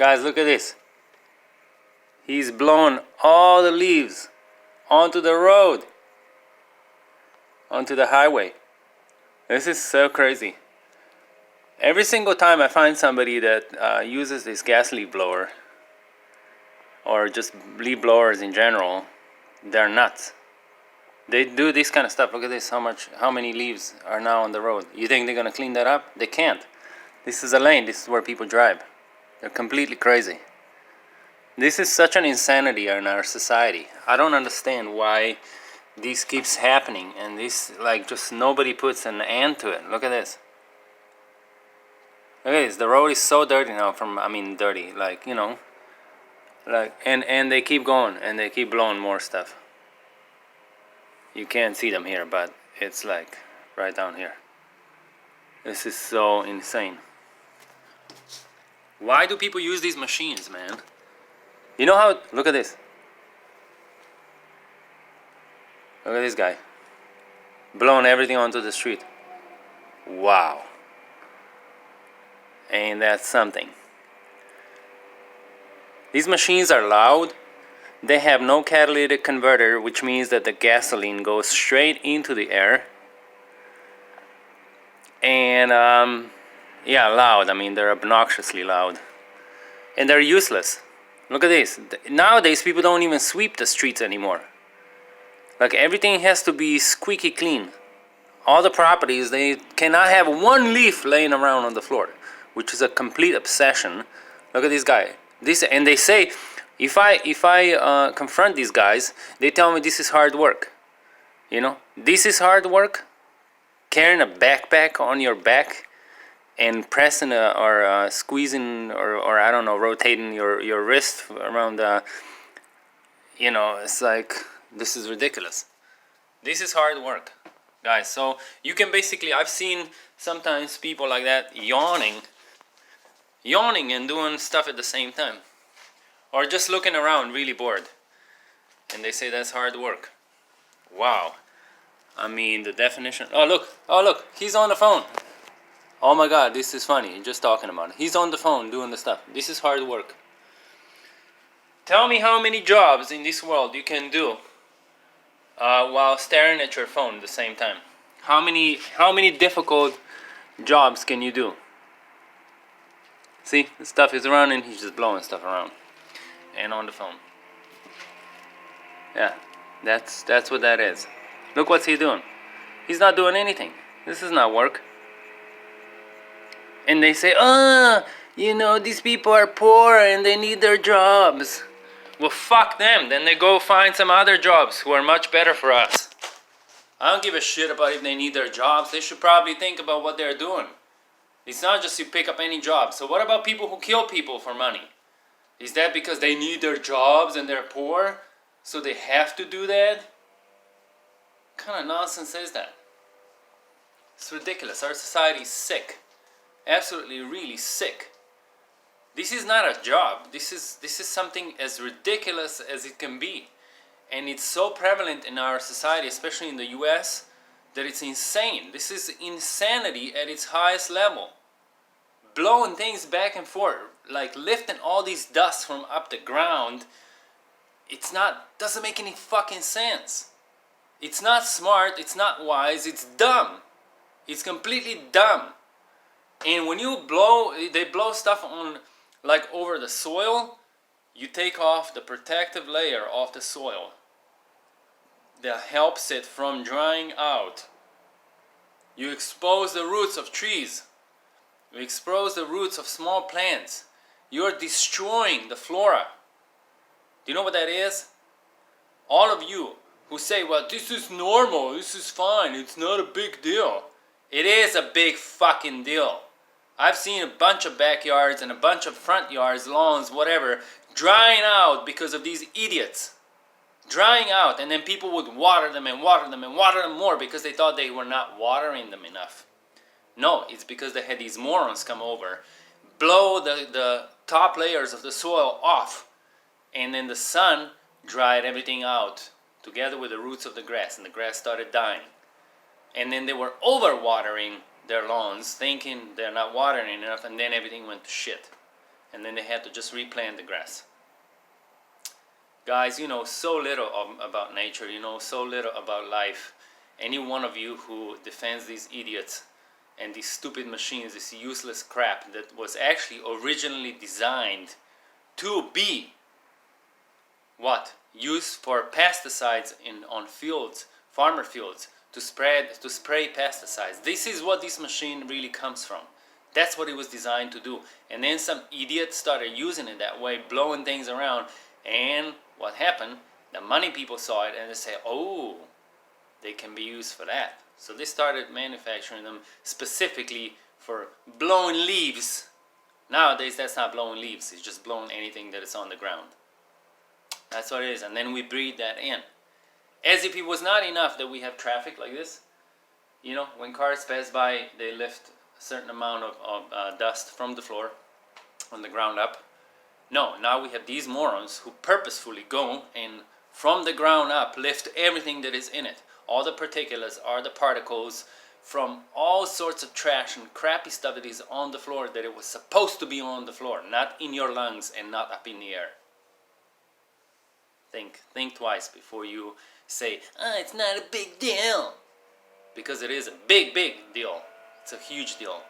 Guys, look at this. He's blown all the leaves onto the road, onto the highway. This is so crazy. Every single time I find somebody that uses this gas leaf blower, or just leaf blowers in general, they're nuts. They do this kind of stuff. Look at this, how many leaves are now on the road. You think they're gonna clean that up? They can't. This is a lane, this is where people drive. They're completely crazy. This is such an insanity in our society. I don't understand why this keeps happening, and this, like, just nobody puts an end to it. Look at this. Look at this. The road is so dirty now dirty, like, you know, like, and they keep going, and they keep blowing more stuff. You can't see them here, but it's like right down here. This is so insane. Why do people use these machines, man? You know how, look at this. Look at this guy. Blowing everything onto the street. Wow. And that's something. These machines are loud. They have no catalytic converter, which means that the gasoline goes straight into the air. And, yeah, loud. I mean, they're obnoxiously loud. And they're useless. Look at this. Nowadays, people don't even sweep the streets anymore. Like, everything has to be squeaky clean. All the properties, they cannot have one leaf laying around on the floor, which is a complete obsession. Look at this guy. And they say, if I confront these guys, they tell me this is hard work. You know, this is hard work. Carrying a backpack on your back and pressing or squeezing or I don't know, rotating your wrist around you know, it's like, this is ridiculous. This is hard work, guys. So you can basically, I've seen sometimes people like that yawning and doing stuff at the same time, or just looking around really bored, and they say that's hard work. Wow. I mean, the definition. Oh look, he's on the phone. Oh my god, this is funny, just talking about it. He's on the phone doing the stuff. This is hard work. Tell me how many jobs in this world you can do while staring at your phone at the same time. How many difficult jobs can you do? See, the stuff is running, he's just blowing stuff around. And on the phone. Yeah, that's what that is. Look what's he doing. He's not doing anything. This is not work. And they say, you know, these people are poor and they need their jobs. Well, fuck them. Then they go find some other jobs who are much better for us. I don't give a shit about if they need their jobs. They should probably think about what they're doing. It's not just you pick up any job. So what about people who kill people for money? Is that because they need their jobs and they're poor, so they have to do that? What kind of nonsense is that? It's ridiculous. Our society is sick. Absolutely, really sick. This is not a job. This is something as ridiculous as it can be. And it's so prevalent in our society, especially in the US, that it's insane. This is insanity at its highest level. Blowing things back and forth, like lifting all these dust from up the ground, doesn't make any fucking sense. It's not smart, it's not wise, it's dumb. It's completely dumb. And when they blow stuff on, like, over the soil, you take off the protective layer of the soil that helps it from drying out. You expose the roots of trees. You expose the roots of small plants. You're destroying the flora. Do you know what that is? All of you who say, well, this is normal, this is fine, it's not a big deal. It is a big fucking deal. I've seen a bunch of backyards and a bunch of front yards, lawns, whatever, drying out because of these idiots. Drying out, and then people would water them and water them and water them more because they thought they were not watering them enough. No, it's because they had these morons come over, blow the top layers of the soil off, and then the sun dried everything out together with the roots of the grass, and the grass started dying. And then they were over-watering their lawns, thinking they're not watering enough, and then everything went to shit. and then they had to just replant the grass. Guys, you know so little about nature, you know so little about life. Any one of you who defends these idiots and these stupid machines, this useless crap that was actually originally designed to be what? Used for pesticides on fields, farmer fields, to spray pesticides. This is what this machine really comes from. That's what it was designed to do. And then some idiot started using it that way, blowing things around. And what happened? The money people saw it and they say, oh, they can be used for that. So they started manufacturing them specifically for blowing leaves. Nowadays, that's not blowing leaves. It's just blowing anything that is on the ground. That's what it is. And then we breathe that in. As if it was not enough that we have traffic like this. You know, when cars pass by, they lift a certain amount of dust from the floor, on the ground up. No, now we have these morons who purposefully go and from the ground up lift everything that is in it. All the particulates are the particles from all sorts of trash and crappy stuff that is on the floor that it was supposed to be on the floor, not in your lungs and not up in the air. Think twice before you say, it's not a big deal. Because it is a big, big deal. It's a huge deal.